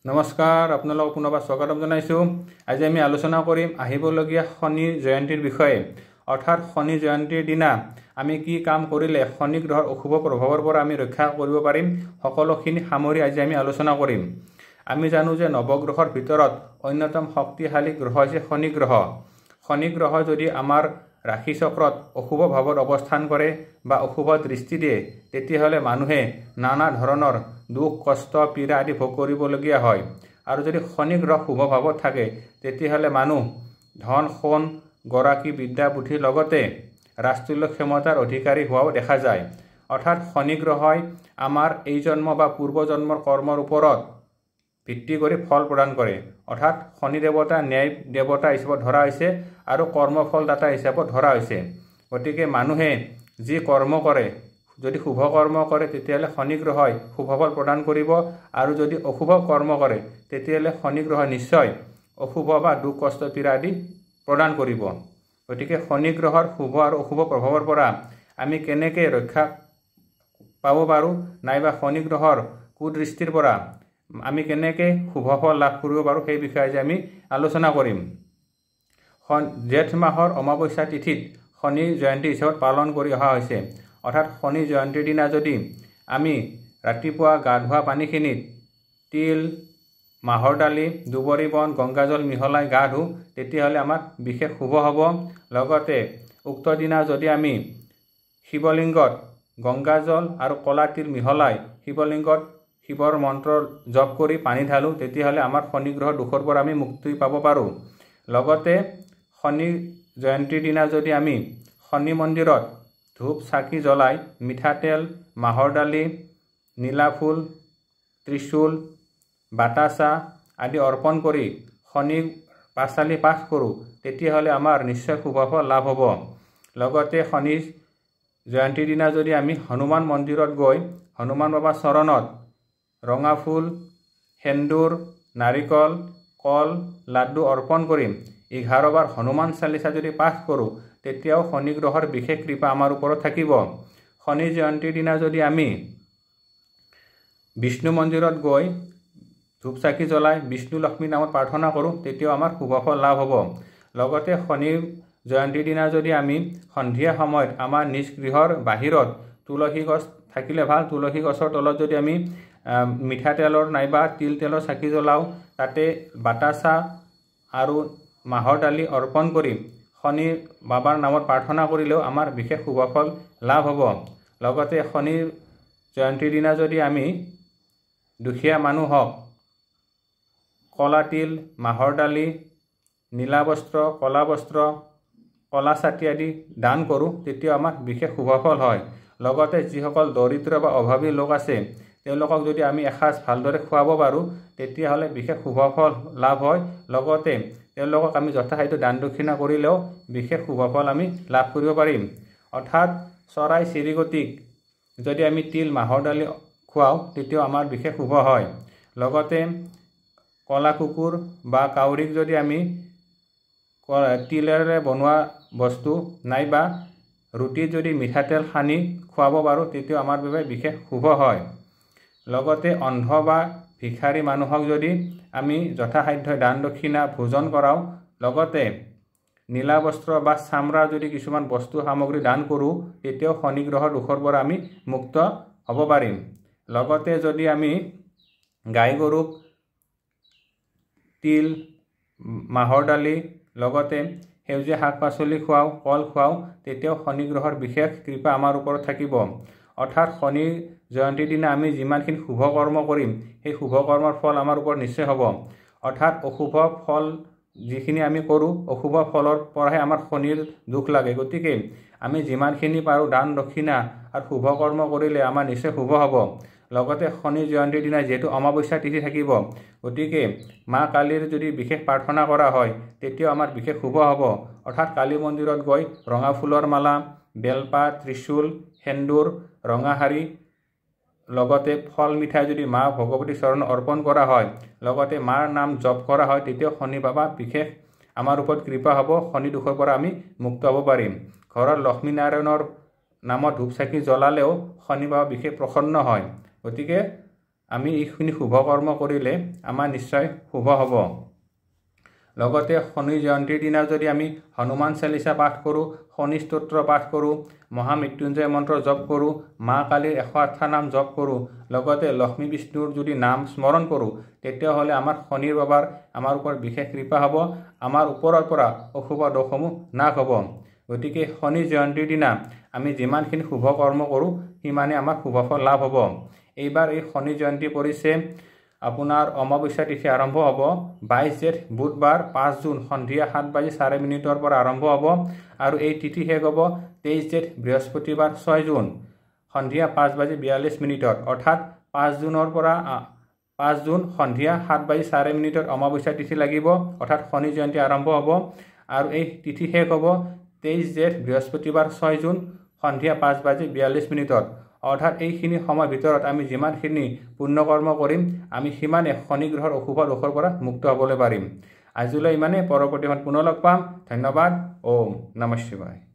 নমস্কাৰ, আপোনালোকক পুনৰবাৰ স্বাগতম জনাইছোঁ। আজি আমি আলোচনা কৰিম আহিবলগীয়া শনি জয়ন্তীৰ বিষয়ে। অৰ্থাৎ শনি জয়ন্তীৰ দিনা আমি কি কাম কৰিলে শনি গ্ৰহৰ অশুভ প্ৰভাৱৰ পৰা আমি ৰক্ষা কৰিব পাৰিম, সকলোখিনি সামৰি আজি আমি আলোচনা কৰিম। আমি জানো যে নৱগ্ৰহৰ ভিতৰত অন্যতম শক্তিশালী গ্ৰহ হৈছে শনি গ্ৰহ। শনি গ্ৰহ যদি আমাৰ ৰাশি চক্ৰত অশুভ ভাৱত অৱস্থান কৰে বা অশুভ দৃষ্টি দিয়ে, তেতিয়াহ'লে মানুহে নানা ধৰণৰ দুখ, কষ্ট, পীড়া আদি ভোগ কৰিবলগীয়া হয়। আৰু যদি শনি গ্ৰহ শুভ ভাৱত থাকে, তেতিয়াহ'লে মানুহ ধন, সোণ, গৰাকী, বিদ্যা, বুদ্ধিৰ লগতে ৰাজতুল্য ক্ষমতাৰ অধিকাৰী হোৱাও দেখা যায়। অৰ্থাৎ শনি গ্ৰহই আমাৰ এই জন্ম বা পূৰ্বজন্মৰ কৰ্মৰ ওপৰত ভিত্তি কৰি ফল প্ৰদান কৰে। অৰ্থাৎ শনি দেৱতা ন্যায় দেৱতা হিচাপত ধৰা হৈছে আৰু কৰ্মফলদাতা হিচাপত ধৰা হৈছে। গতিকে মানুহে যি কৰ্ম কৰে, যদি শুভ কৰ্ম কৰে তেতিয়াহ'লে শনি গ্ৰহই শুভ ফল প্ৰদান কৰিব, আৰু যদি অশুভ কৰ্ম কৰে তেতিয়াহ'লে শনি গ্ৰহই নিশ্চয় অশুভ বা দুখ, কষ্ট, পীড়া আদি প্ৰদান কৰিব। গতিকে শনি গ্ৰহৰ শুভ আৰু অশুভ প্ৰভাৱৰ পৰা আমি কেনেকৈ ৰক্ষা পাব পাৰোঁ, নাইবা শনি গ্ৰহৰ কুদৃষ্টিৰ পৰা আমি কেনেকৈ শুভ ফল লাভ কৰিব পাৰোঁ, সেই বিষয়ে আজি আমি আলোচনা কৰিম। জেঠ মাহৰ অমাৱস্যা তিথিত শনি জয়ন্তী হিচাপত পালন কৰি অহা হৈছে। অৰ্থাৎ শনি জয়ন্তীৰ দিনা যদি আমি ৰাতিপুৱা গা ধোৱা পানীখিনিত তিল, মাহৰ দালি, দুবৰি বন, গংগাজল মিহলাই গা ধুওঁ, তেতিয়াহ'লে আমাৰ বিশেষ শুভ হ'ব। লগতে উক্ত দিনা যদি আমি শিৱলিংগত গংগাজল আৰু ক'লা তিল মিহলাই শিৱলিংগত শিৱৰ মন্ত্ৰ জপ কৰি পানী ঢালোঁ, তেতিয়াহ'লে আমাৰ শনি গ্ৰহৰ দোষৰ পৰা আমি মুক্তি পাব পাৰোঁ। লগতে শনি জয়ন্তীৰ দিনা যদি আমি শনি মন্দিৰত ধূপ চাকি জ্বলাই মিঠাতেল, মাহৰ দালি, নীলা ফুল, ত্ৰিশূল, বাতাচা আদি অৰ্পণ কৰি শনি পাঁচালি পাঠ কৰোঁ, তেতিয়াহ'লে আমাৰ নিশ্চয় শুভ ফল লাভ হ'ব। লগতে শনি জয়ন্তীৰ দিনা যদি আমি হনুমান মন্দিৰত গৈ হনুমান বাবাৰ চৰণত ৰঙা ফুল, সেন্দুৰ, নাৰিকল, কল, লাড্ডু অৰ্পণ কৰিম, 11 বাৰ হনুমান চালিচা যদি পাঠ কৰোঁ, তেতিয়াও শনি গ্ৰহৰ বিশেষ কৃপা আমাৰ ওপৰত থাকিব। শনি জয়ন্তীৰ দিনা যদি আমি বিষ্ণু মন্দিৰত গৈ ধূপ চাকি জ্বলাই বিষ্ণু লক্ষ্মী নামত প্ৰাৰ্থনা কৰোঁ, তেতিয়াও আমাৰ শুভ ফল লাভ হ'ব। লগতে শনি জয়ন্তীৰ দিনা যদি আমি সন্ধিয়া সময়ত আমাৰ নিজ গৃহৰ বাহিৰত তুলসী গছ থাকিলে ভাল, তুলসী গছৰ তলত যদি আমি মিঠাতেলৰ নাইবা তিল তেলৰ চাকি জ্বলাওঁ, তাতে বাতাচা আৰু মাহৰ দালি অৰ্পণ কৰি শনি বাবাৰ নামত প্ৰাৰ্থনা কৰিলেও আমাৰ বিশেষ শুভ ফল লাভ হ'ব। লগতে শনি জয়ন্তীৰ দিনা যদি আমি দুখীয়া মানুহক ক'লা তিল, মাহৰ দালি, নীলা বস্ত্ৰ, ক'লা বস্ত্ৰ, ক'লা ছাতি আদি দান কৰোঁ, তেতিয়াও আমাৰ বিশেষ শুভ ফল হয়। লগতে যিসকল দৰিদ্ৰ বা অভাৱী লোক আছে, তেওঁলোকক যদি আমি এসাঁজ ভালদৰে খুৱাব পাৰোঁ, তেতিয়াহ'লে বিশেষ শুভ ফল লাভ হয়। লগতে তেওঁলোকক আমি যথাসাধ্য দান দক্ষিণা কৰিলেও বিশেষ শুভ ফল আমি লাভ কৰিব পাৰিম। অৰ্থাৎ চৰাই চিৰিকটিক যদি আমি তিল, মাহৰ দালি খুৱাওঁ, তেতিয়াও আমাৰ বিশেষ শুভ হয়। লগতে কলা কুকুৰ বা কাউৰীক যদি আমি তিলেৰে বনোৱা বস্তু নাইবা ৰুটিত যদি মিঠাতেল সানি খুৱাব পাৰোঁ, তেতিয়াও আমাৰ বাবে বিশেষ শুভ হয়। লগতে অন্ধ বা ভিক্ষাৰী মানুহক যদি আমি যথাসাধ্য দান দক্ষিণা ভোজন কৰাওঁ, লগতে নীলা বস্ত্ৰ বা চামৰাৰ যদি কিছুমান বস্তু সামগ্ৰী দান কৰোঁ, তেতিয়াও শনি গ্ৰহৰ দোষৰ পৰা আমি মুক্ত হ'ব পাৰিম। লগতে যদি আমি গাই গৰুক তিল, মাহৰ দালি, লগতে সেউজীয়া শাক পাচলি খুৱাওঁ, কল খুৱাওঁ, তেতিয়াও শনি গ্ৰহৰ বিশেষ কৃপা আমাৰ ওপৰত থাকিব। অৰ্থাৎ শনি জয়ন্তীৰ দিনা আমি যিমানখিনি শুভ কৰ্ম কৰিম, সেই শুভ কৰ্মৰ ফল আমাৰ ওপৰত নিশ্চয় হ'ব। অৰ্থাৎ অশুভ ফল যিখিনি আমি কৰোঁ, অশুভ ফলৰ পৰাহে আমাৰ শনিৰ দুখ লাগে। গতিকে আমি যিমানখিনি পাৰোঁ দান দক্ষিণা আৰু শুভ কৰ্ম কৰিলে আমাৰ নিশ্চয় শুভ হ'ব। লগতে শনি জয়ন্তীৰ দিনা যিহেতু অমাৱস্যা তিথি থাকিব, গতিকে মা কালীৰ যদি বিশেষ প্ৰাৰ্থনা কৰা হয়, তেতিয়াও আমাৰ বিশেষ শুভ হ'ব। অৰ্থাৎ কালী মন্দিৰত গৈ ৰঙা ফুলৰ মালা, বেলপাত, ত্ৰিশূল, সেন্দুৰ, ৰঙা শাৰী, লগতে ফল মিঠাই যদি মা ভগৱতী চৰণত অৰ্পণ কৰা হয়, লগতে মাৰ নাম জপ কৰা হয়, তেতিয়াও শনি বাবা বিশেষ আমাৰ ওপৰত কৃপা হ'ব। শনি দোষৰ পৰা আমি মুক্ত হ'ব পাৰিম। ঘৰৰ লক্ষ্মীনাৰায়ণৰ নামত ধূপ চাকি জ্বলালেও শনি বাবা বিশেষ প্ৰসন্ন হয়। গতিকে আমি এইখিনি শুভ কৰ্ম কৰিলে আমাৰ নিশ্চয় শুভ হ'ব। লগতে শনি জয়ন্তীৰ দিনা যদি আমি হনুমান চালিচা পাঠ কৰোঁ, শনি স্তোত্ৰ পাঠ কৰোঁ, মহামৃত্যুঞ্জয় মন্ত্ৰ জপ কৰোঁ, মা কালীৰ 108 নাম জপ কৰোঁ, লগতে লক্ষ্মী বিষ্ণুৰ যদি নাম স্মৰণ কৰোঁ, তেতিয়াহ'লে আমাৰ শনিৰ বাবাৰ আমাৰ ওপৰত বিশেষ কৃপা হ'ব, আমাৰ ওপৰৰ পৰা অশুভ দোষসমূহ নাশ হ'ব। গতিকে শনি জয়ন্তীৰ দিনা আমি যিমানখিনি শুভ কৰ্ম কৰোঁ সিমানে আমাৰ শুভ ফল লাভ হ'ব। এইবাৰ এই শনি জয়ন্তী পৰিছে আপোনাৰ অমাৱস্যা তিথি আৰম্ভ হ'ব 22 জেঠ বুধবাৰ 5 জুন সন্ধিয়া 7:04 পৰা আৰম্ভ হ'ব আৰু এই তিথি শেষ হ'ব 23 জেঠ বৃহস্পতিবাৰ 6 জুন সন্ধিয়া 5:42 অৰ্থাৎ 5 জুনৰ পৰা 5 জুন সন্ধিয়া 7:04 অমাৱস্যা তিথি লাগিব, অৰ্থাৎ শনি জয়ন্তী আৰম্ভ হ'ব আৰু এই তিথি শেষ হ'ব 23 জেঠ বৃহস্পতিবাৰ 6 জুন সন্ধিয়া 5:42 অৰ্থাৎ এইখিনি সময়ৰ ভিতৰত আমি যিমানখিনি পুণ্যকৰ্ম কৰিম আমি সিমানে শনি গ্ৰহৰ অশুভ দোষৰ পৰা মুক্ত হ'বলৈ পাৰিম। আজিলৈ ইমানে, পৰৱৰ্তী পুনৰ লগ পাম। ধন্যবাদ। ওম নমঃ শিৱায়।